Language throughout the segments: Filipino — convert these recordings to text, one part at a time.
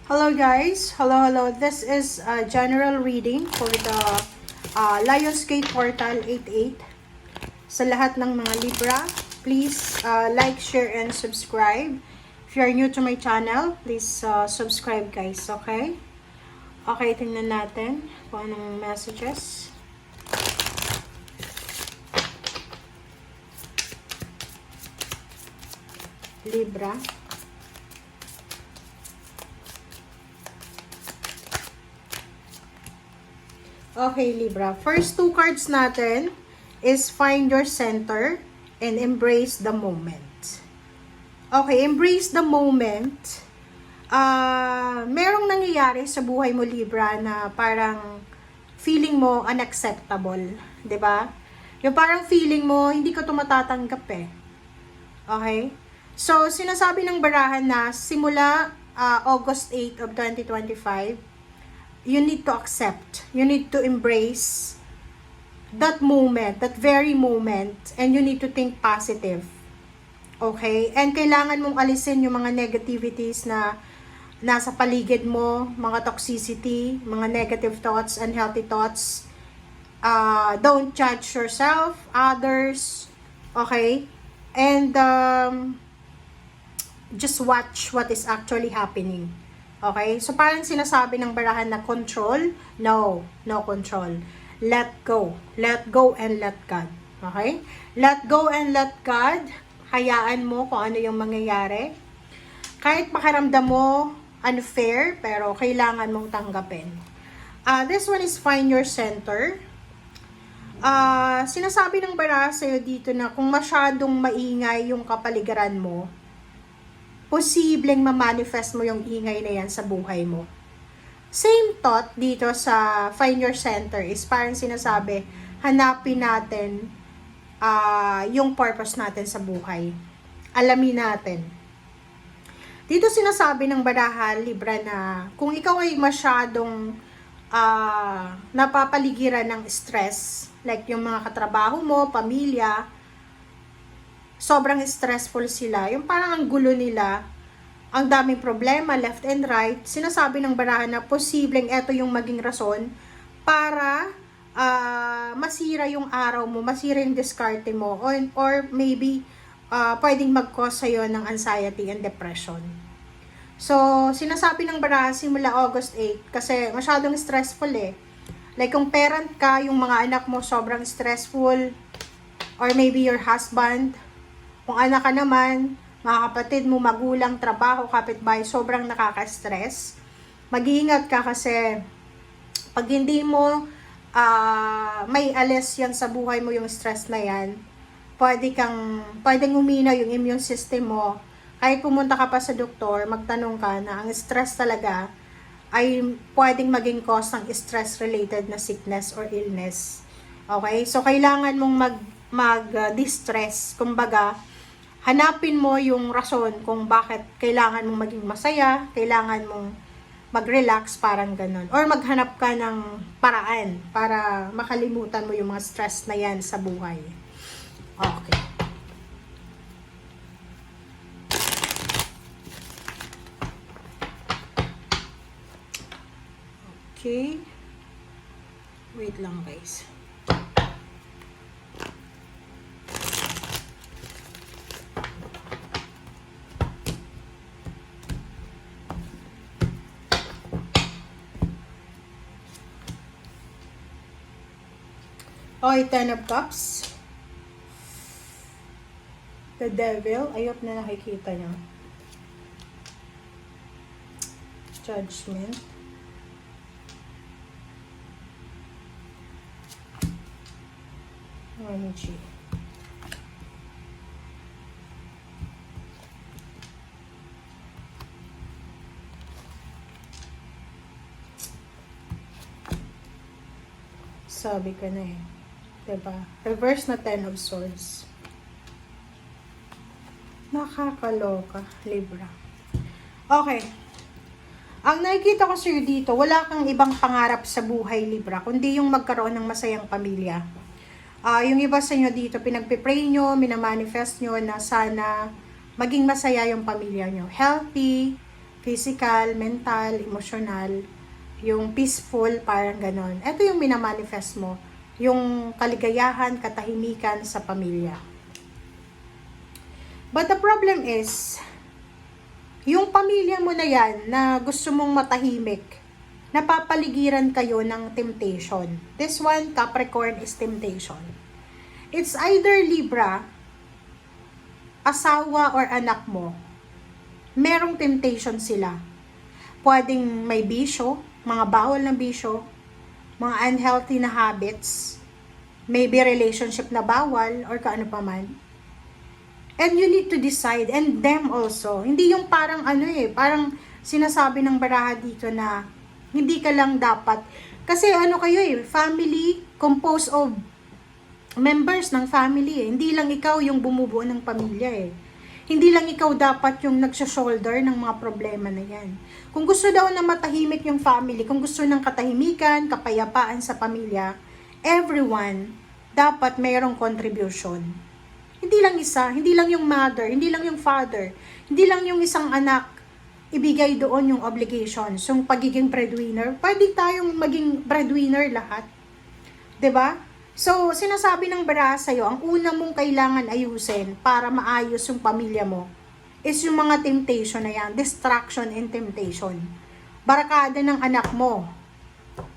Hello guys, hello. This is a general reading for the Lionsgate Portal 88. Sa lahat ng mga Libra, please like, share, and subscribe. If you are new to my channel, please subscribe guys, okay? Okay, tingnan natin kung anong messages. Libra. Okay, Libra. First two cards natin is find your center and embrace the moment. Okay, embrace the moment. Merong nangyayari sa buhay mo, Libra, na parang feeling mo unacceptable. 'Di ba? Yung parang feeling mo, hindi ka matatanggap eh. Okay? So, sinasabi ng barahan na simula August 8 of 2025, you need to accept, you need to embrace that moment, that very moment, and you need to think positive. Okay? And kailangan mong alisin yung mga negativities na nasa paligid mo, mga toxicity, mga negative thoughts, unhealthy thoughts. Don't judge yourself, others, okay? And just watch what is actually happening. Okay? So, parang sinasabi ng barahan na control. No control. Let go. Let go and let God. Okay? Let go and let God. Hayaan mo kung ano yung mangyayari. Kahit pakiramdam mo unfair, pero kailangan mong tanggapin. This one is find your center. Sinasabi ng barahan sa'yo dito na kung masyadong maingay yung kapaligiran mo, posibleng ma-manifest mo yung ingay na yan sa buhay mo. Same thought dito sa find your center is parang sinasabi, hanapin natin yung purpose natin sa buhay. Alamin natin. Dito sinasabi ng barahan, Libra, na kung ikaw ay masyadong napapaligiran ng stress, like yung mga katrabaho mo, pamilya, sobrang stressful sila, yung parang ang gulo nila, ang daming problema left and right, sinasabi ng barahan na posibleng eto yung maging rason para masira yung araw mo, masira yung diskarte mo, or maybe pwedeng mag-cause sa'yo ng anxiety and depression. So, sinasabi ng barahan simula August 8, kasi masyadong stressful eh. Like kung parent ka, yung mga anak mo sobrang stressful, or maybe your husband, kung anak ka naman, mga kapatid mo, magulang, trabaho, kapitbahay, sobrang nakaka-stress. Mag-iingat ka kasi pag hindi mo may alis yan sa buhay mo yung stress na yan, pwedeng umina yung immune system mo. Kahit pumunta ka pa sa doktor, magtanong ka na ang stress talaga ay pwedeng maging cause ng stress-related na sickness or illness. Okay? So, kailangan mong mag-distress. Kumbaga, hanapin mo yung rason kung bakit kailangan mong maging masaya, kailangan mong mag-relax, parang ganun. Or maghanap ka ng paraan para makalimutan mo yung mga stress na yan sa buhay. Okay. Okay. Wait lang guys. Okay, 10 of Cups. The Devil. Ayop na nakikita niyo. Judgment. Energy. Sabi ko na eh. Diba? Reverse na 10 of Swords. Nakakaloka, Libra. Okay. Ang nakikita ko sa'yo dito, wala kang ibang pangarap sa buhay, Libra, kundi yung magkaroon ng masayang pamilya. Yung iba sa inyo dito, pinagpipray nyo, minamanifest nyo na sana maging masaya yung pamilya nyo. Healthy, Physical, mental, emotional, yung peaceful, parang ganon. Ito yung minamanifest mo, yung kaligayahan, katahimikan sa pamilya. But the problem is, yung pamilya mo na yan na gusto mong matahimik, napapaligiran kayo ng temptation. This one, Capricorn, is temptation. It's either Libra, asawa or anak mo, merong temptation sila. Pwedeng may bisyo, mga bawal na bisyo, mga unhealthy na habits, maybe relationship na bawal, or kaano pa man. And you need to decide, and them also. Hindi yung parang parang sinasabi ng baraha dito na hindi ka lang dapat. Kasi kayo family composed of members ng family Hindi lang ikaw yung bumubuo ng pamilya Hindi lang ikaw dapat yung nagsho-shoulder ng mga problema na yan. Kung gusto daw na matahimik yung family, kung gusto ng katahimikan, kapayapaan sa pamilya, everyone dapat mayroong contribution. Hindi lang isa, hindi lang yung mother, hindi lang yung father, hindi lang yung isang anak, ibigay doon yung obligations, yung pagiging breadwinner. Pwede tayong maging breadwinner lahat. 'Di ba? So, sinasabi ng baraha sa'yo, ang una mong kailangan ayusin para maayos yung pamilya mo is yung mga temptation na yan, distraction and temptation. Barakada ng anak mo.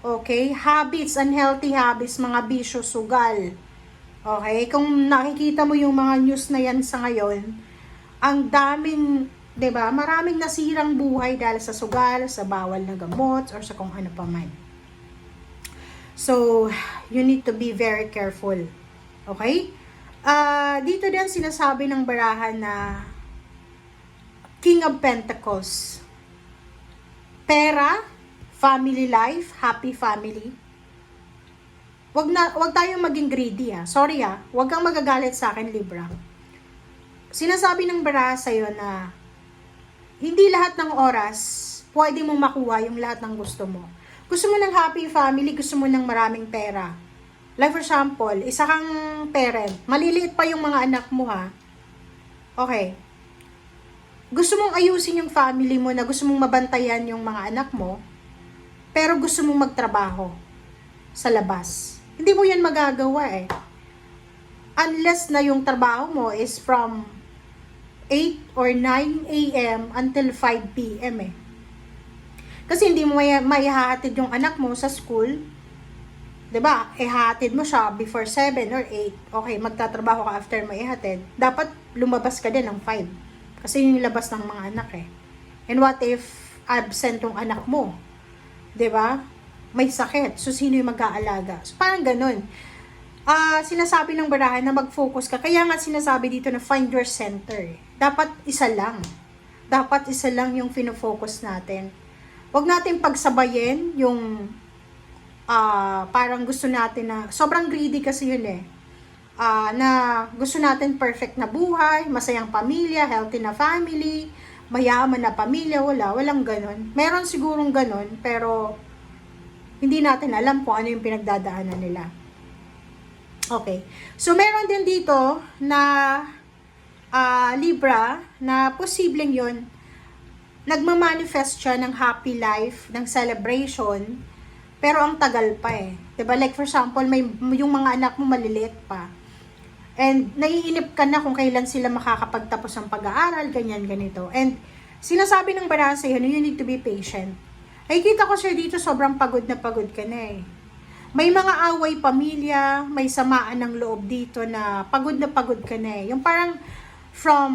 Okay? Habits, unhealthy habits, mga bisyo, sugal. Okay? Kung nakikita mo yung mga news na yan sa ngayon, ang daming, 'di ba? Maraming nasirang buhay dahil sa sugal, sa bawal na gamot, or sa kung ano pa man. So, you need to be very careful. Okay? Dito din sinasabi ng baraha na King of Pentacles. Pera, family life, happy family. Wag tayong maging greedy Sorry wag kang magagalit sa akin, Libra. Sinasabi ng baraha sa'yo na hindi lahat ng oras pwede mong makuha yung lahat ng gusto mo. Gusto mo ng happy family, gusto mo ng maraming pera. Like for example, isa kang parent, maliliit pa yung mga anak mo Okay. Gusto mong ayusin yung family mo na gusto mong mabantayan yung mga anak mo, pero gusto mong magtrabaho sa labas. Hindi mo yan magagawa Unless na yung trabaho mo is from 8 or 9 a.m. until 5 p.m. Kasi hindi mo maihahatid yung anak mo sa school. 'Di ba? Ihahatid mo siya before 7 or 8. Okay, magtatrabaho ka after mo ihatid. Dapat lumabas ka din ng 5. Kasi yun yung labas ng mga anak And what if absent yung anak mo? 'Di ba? May sakit. So, sino yung mag-aalaga? So, parang ganun. Sinasabi ng barahan na mag-focus ka. Kaya nga sinasabi dito na find your center. Dapat isa lang. Dapat isa lang yung fino-focus natin. Huwag natin pagsabayin yung parang gusto natin na, sobrang greedy kasi yun na gusto natin perfect na buhay, masayang pamilya, healthy na family, mayaman na pamilya, walang ganun. Meron sigurong ganun, pero hindi natin alam kung ano yung pinagdadaanan nila. Okay. So, meron din dito na Libra, na posibleng yun, nagmamanifest siya ng happy life, ng celebration, pero ang tagal pa 'Di ba? Like for example, yung mga anak mo maliliit pa. And naiinip ka na kung kailan sila makakapagtapos ng pag-aaral, ganyan, ganito. And sinasabi ng baraha sa'yo, you need to be patient. Ay, kita ko siya dito, sobrang pagod na pagod ka na May mga away pamilya, may samaan ng loob dito na pagod ka na Yung parang from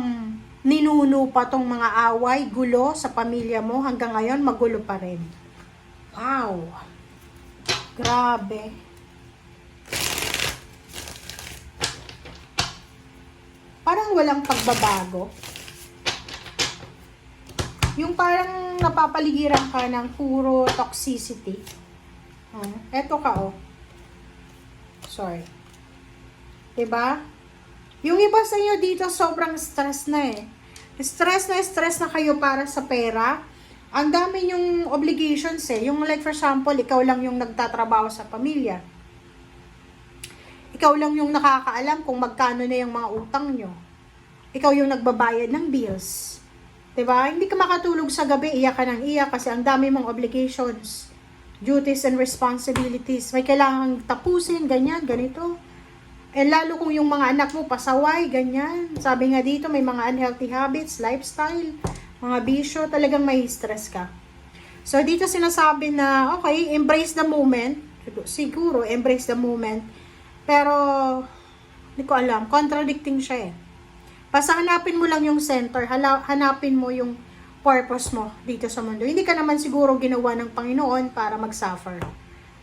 ninuno pa tong mga away, gulo sa pamilya mo, hanggang ngayon magulo pa rin. Wow! Grabe. Parang walang pagbabago. Yung parang napapaligiran ka ng puro toxicity. Eto ka Sorry. Diba? Yung iba sa inyo dito sobrang stress na Stress na kayo para sa pera. Ang dami yung obligations Yung like for example, ikaw lang yung nagtatrabaho sa pamilya. Ikaw lang yung nakakaalam kung magkano na yung mga utang nyo. Ikaw yung nagbabayad ng bills. 'Diba? Hindi ka makatulog sa gabi, iyak ka ng iyak kasi ang dami mong obligations, duties and responsibilities. May kailangang tapusin, ganyan, ganito. Eh lalo kung yung mga anak mo pasaway, ganyan. Sabi nga dito, may mga unhealthy habits, lifestyle, mga bisyo, talagang may stress ka. So dito sinasabi na, okay, embrace the moment. Siguro, embrace the moment. Pero, hindi ko alam, contradicting siya eh. Basta hanapin mo lang yung center, hanapin mo yung purpose mo dito sa mundo. Hindi ka naman siguro ginawa ng Panginoon para mag-suffer.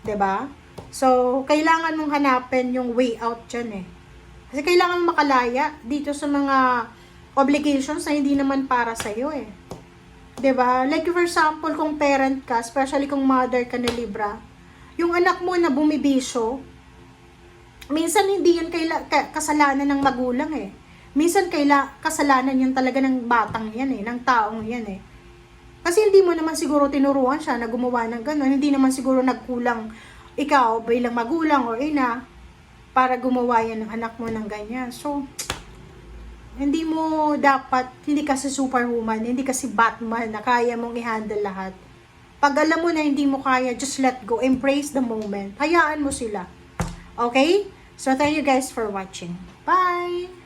'Di ba? So, kailangan mong hanapin yung way out dyan eh. Kasi kailangan mong makalaya dito sa mga obligations na hindi naman para sa'yo eh. 'Di ba? Like for example, kung parent ka, especially kung mother ka na Libra, yung anak mo na bumibisyo, minsan hindi yan kasalanan ng magulang eh. Minsan kasalanan yan talaga ng batang yan eh, ng taong yan eh. Kasi hindi mo naman siguro tinuruan siya na gumawa ng gano'n. Hindi naman siguro nagkulang ikaw bilang magulang o ina para gumawa yan ng anak mo ng ganyan. So, hindi mo dapat, hindi kasi superwoman, hindi kasi Batman na kaya mong i-handle lahat. Pag alam mo na hindi mo kaya, just let go. Embrace the moment. Hayaan mo sila. Okay? So, thank you guys for watching. Bye!